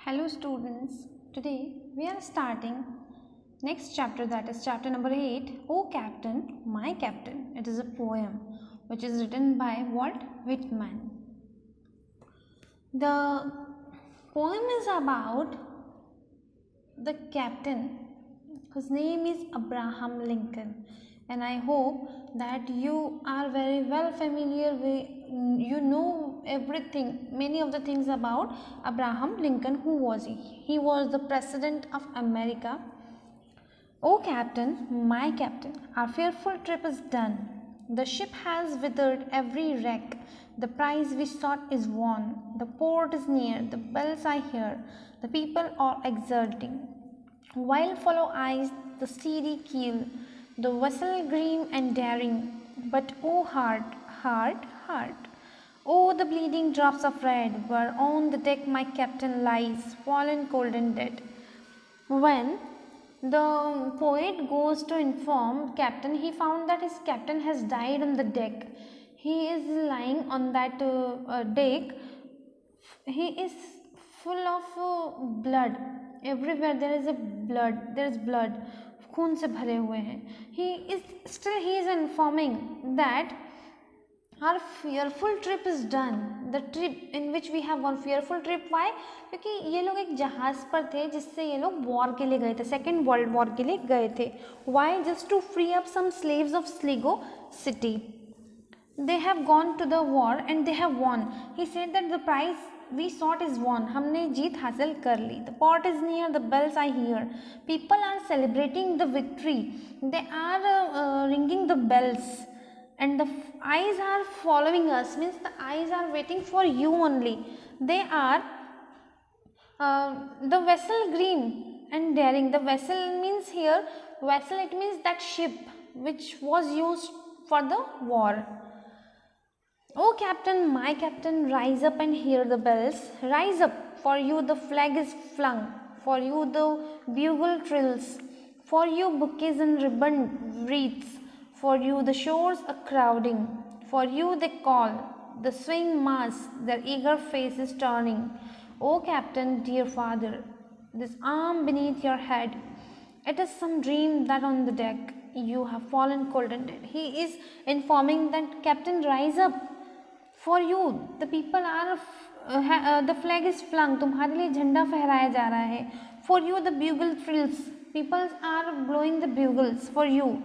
Hello students, today we are starting next chapter, that is chapter number 8, O Captain, My Captain. It is a poem which is written by Walt Whitman. The poem is about the captain whose name is Abraham Lincoln, and I hope that you are very well familiar with, you know everything, many of the things about Abraham Lincoln. Who was he? He was the President of America. O Captain, my captain, our fearful trip is done. The ship has withered every wreck. The prize we sought is won. The port is near, the bells I hear. The people are exulting. While follow eyes the steady keel, the vessel grim and daring. But oh heart, heart, heart, oh the bleeding drops of red, where on the deck my captain lies, fallen cold and dead. When the poet goes to inform captain, he found that his captain has died on the deck. He is lying on that deck. He is full of blood. Everywhere there is blood. खून से भरे हुए हैं. He is informing that our fearful trip is done. The trip in which we have one fearful trip. Why? क्योंकि ये लोग एक जहाज़ पर थे जिससे ये लोग वॉर के लिए गए थे, सेकेंड वर्ल्ड वॉर के लिए गए थे. Why? Just to free up some slaves of Sligo city. They have gone to the war and they have won. He said that the prize we sought is won. हमने जीत हासिल कर ली. The port is near, the bells I hear. People are celebrating the victory. They are ringing the bells. And the eyes are following us, means the eyes are waiting for you only. They are the vessel green and daring. The vessel means here, vessel it means that ship which was used for the war. O Captain, my captain, rise up and hear the bells. Rise up, for you the flag is flung, for you the bugle trills, for you bouquets and ribbon wreaths, for you the shores are crowding, for you they call, the swing mass, their eager faces turning. O Captain, dear father, this arm beneath your head, it is some dream that on the deck you have fallen cold and dead. He is informing that Captain, rise up. For you, the people are, the flag is flung, तुम्हारे लिए झंडा फहराया जा रहा है. For you, the bugle thrills, people are blowing the bugles for you.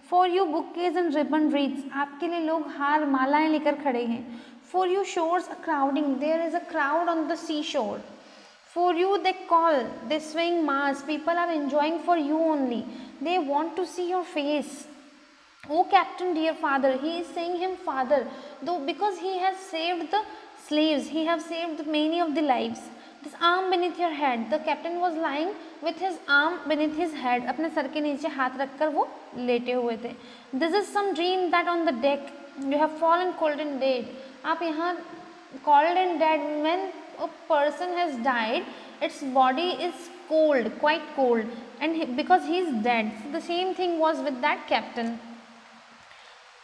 For you, bouquets and ribbon wreaths, आपके लिए लोग हार मालाएं लेकर खड़े हैं. For you, shores are crowding, there is a crowd on the seashore. For you, they call, they swing mass, people are enjoying for you only. They want to see your face. O Captain, dear father, he is saying him father, though because he has saved the slaves, he has saved many of the lives. This arm beneath your head, the captain was lying with his arm beneath his head, अपने sir के नीचे हाथ रखकर वो लेटे हुए थे. This is some dream that on the deck you have fallen cold and dead. आप यहाँ cold and dead, when a person has died, its body is cold, quite cold, and because he is dead. So the same thing was with that captain.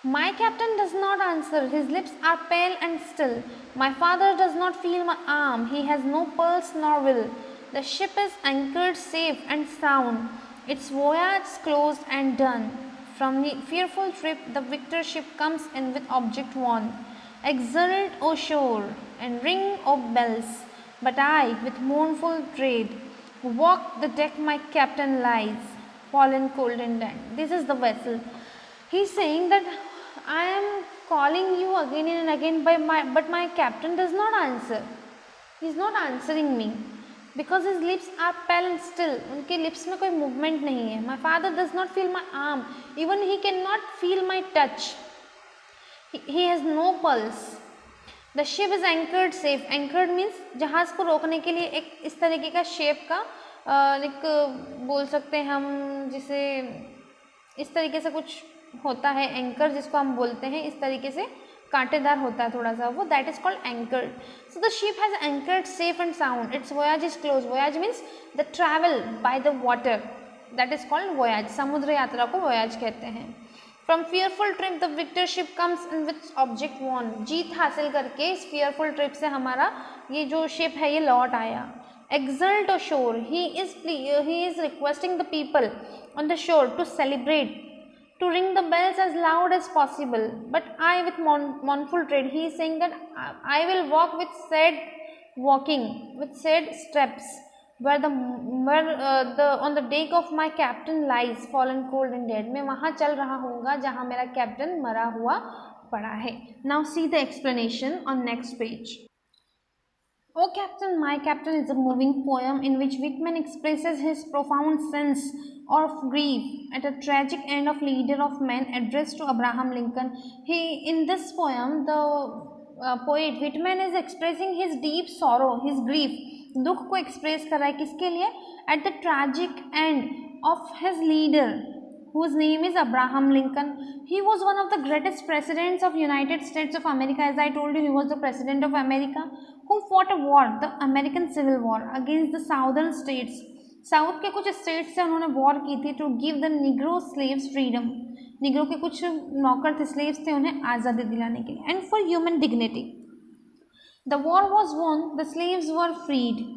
My captain does not answer, his lips are pale and still. My father does not feel my arm, he has no pulse nor will. The ship is anchored safe and sound, its voyage closed and done. From the fearful trip the victor ship comes in with object won. Exult, O shore, and ring, O bells. But I, with mournful tread, walk the deck my captain lies, fallen cold and dead. This is the vessel. He is saying that I am calling you again and again but my captain does not answer. He is not answering me because his lips are pale and still. उनके lips में कोई movement नहीं है. My father does not feel my arm. Even he cannot feel my touch. He has no pulse. The ship is anchored safe. Anchored means जहाज़ को रोकने के लिए एक इस तरीके का shape का एक बोल सकते हैं हम, जिसे इस तरीके से कुछ होता है एंकर, जिसको हम बोलते हैं इस तरीके से कांटेदार होता है थोड़ा सा वो, that is called anchored. So the ship has anchored safe and sound, its voyage is close. Voyage means the travel by the water, that is called voyage. समुद्र यात्रा को वोयाज कहते हैं. From fearful trip the victor ship comes in which object won. जीत हासिल करके इस fearful trip से हमारा ये जो शिप है ये लौट आया. exult ashore. He is requesting the people on the shore to celebrate, to ring the bells as loud as possible. But I, with mournful tread, he is saying that I will walk with sad steps, where the on the deck of my captain lies fallen cold and dead. मैं वहाँ चल रहा हूँगा जहाँ मेरा captain मरा हुआ पड़ा है. Now see the explanation on next page. O Captain, My Captain is a moving poem in which Whitman expresses his profound sense of grief at a tragic end of leader of men addressed to Abraham Lincoln. In this poem, the poet Whitman is expressing his deep sorrow, his grief, दुख को express कर रहा है किसके लिए? At the tragic end of his leader, whose name is Abraham Lincoln. He was one of the greatest presidents of United States of America. As I told you, he was the president of America who fought a war, the American Civil War, against the southern states. South के कुछ state से उन्होंने war की थी to give the negro slaves freedom. Negro के कुछ नौकर थे, स्लेव्स थे, उन्हें आज़ादी दिलाने के लिए. And for human dignity. The war was won, the slaves were freed.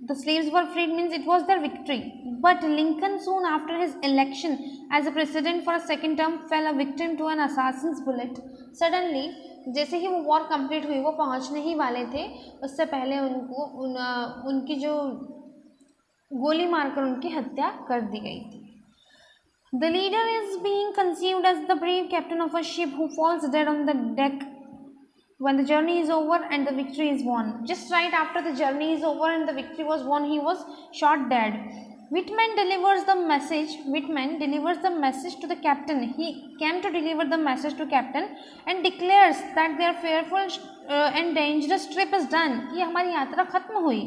The slaves were freed means it was their victory. But Lincoln, soon after his election as a president for a second term, fell a victim to an assassin's bullet. Suddenly, जैसे ही वो war complete हुई, वो पहुंचने ही वाले थे, उससे पहले उनको उनकी जो गोली मारकर उनकी हत्या कर दी गई थी. The leader is being conceived as the brave captain of a ship who falls dead on the deck when the journey is over and the victory is won. Just right after the journey is over and the victory was won, he was shot dead. Whitman delivers the message to the captain. He came to deliver the message to captain and declares that their fearful and dangerous trip is done. कि हमारी यात्रा खत्म हुई.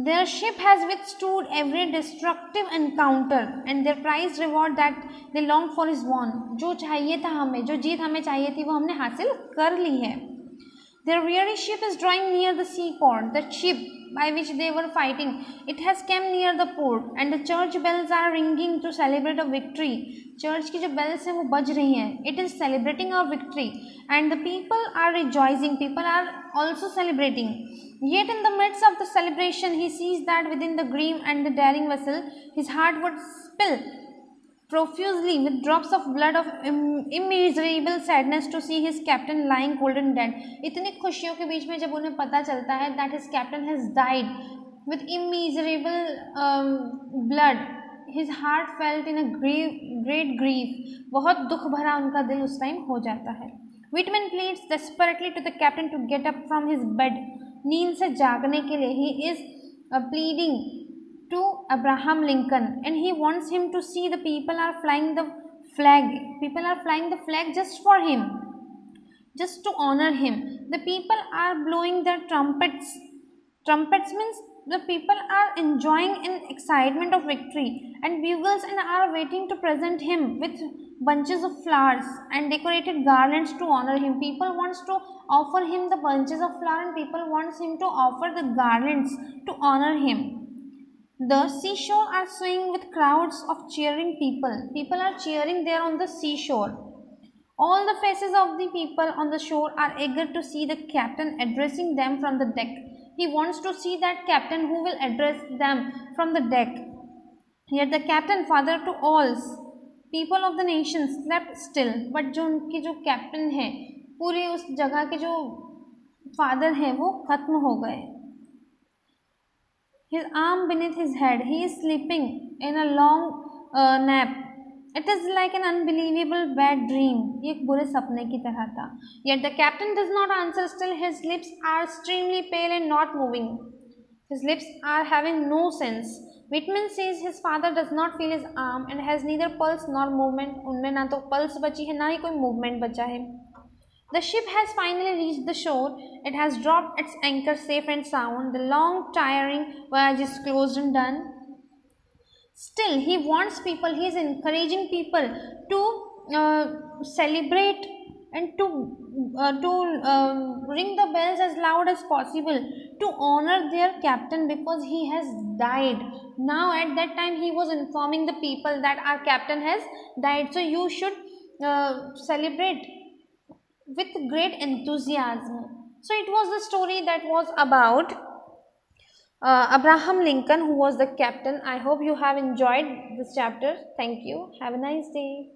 Their ship has withstood every destructive encounter and their prize reward that they longed for is won. जो चाहिए था हमें, जो जीत हमें चाहिए थी, वो हमने हासिल कर ली है. Their weary ship is drawing near the seaport. The ship by which they were fighting, it has come near the port and the church bells are ringing to celebrate a victory. Church की जो bells हैं वो बज रही हैं. It is celebrating our victory and the people are rejoicing. People are also celebrating. Yet in the midst of the celebration, he sees that within the grim and the daring vessel, his heart would spill profusely with drops of blood of immeasurable sadness to see his captain lying cold and dead. इतनी खुशियों के बीच में जब उन्हें पता चलता है that his captain has died with immeasurable blood, his heart felt in a great grief. बहुत दुख भरा उनका दिल उस टाइम हो जाता है. Whitman pleads desperately to the captain to get up from his bed. नींद से जागने के लिए he is pleading to Abraham Lincoln and he wants him to see the people are flying the flag. People are flying the flag just for him, just to honor him. The people are blowing their trumpets. Trumpets means the people are enjoying in excitement of victory, and bugles and are waiting to present him with bunches of flowers and decorated garlands to honor him. People wants to offer him the bunches of flowers and people wants him to offer the garlands to honor him. The seashore are swaying with crowds of cheering people. People are cheering there on the seashore. All the faces of the people on the shore are eager to see the captain addressing them from the deck. He wants to see that captain who will address them from the deck. Yet the captain, father to all, people of the nation, slept still. But जो उनके जो captain है, पूरे उस जगह के जो father हैं, वो खत्म हो गए. His arm beneath his head, he is sleeping in a long nap. It is like an unbelievable bad dream. ये एक बुरे सपने की तरह था. Yet the captain does not answer. Still, his lips are extremely pale and not moving. His lips are having no sense. Whitman says his father does not feel his arm and has neither pulse nor movement. उनमें ना तो pulse बची है, ना ही कोई movement बचा है. The ship has finally reached the shore. It has dropped its anchor safe and sound. The long, tiring voyage is closed and done. Still, he wants people, he is encouraging people to celebrate and to ring the bells as loud as possible to honor their captain because he has died. Now at that time he was informing the people that our captain has died. So you should celebrate with great enthusiasm. So it was the story that was about Abraham Lincoln, who was the captain. I hope you have enjoyed this chapter. Thank you. Have a nice day.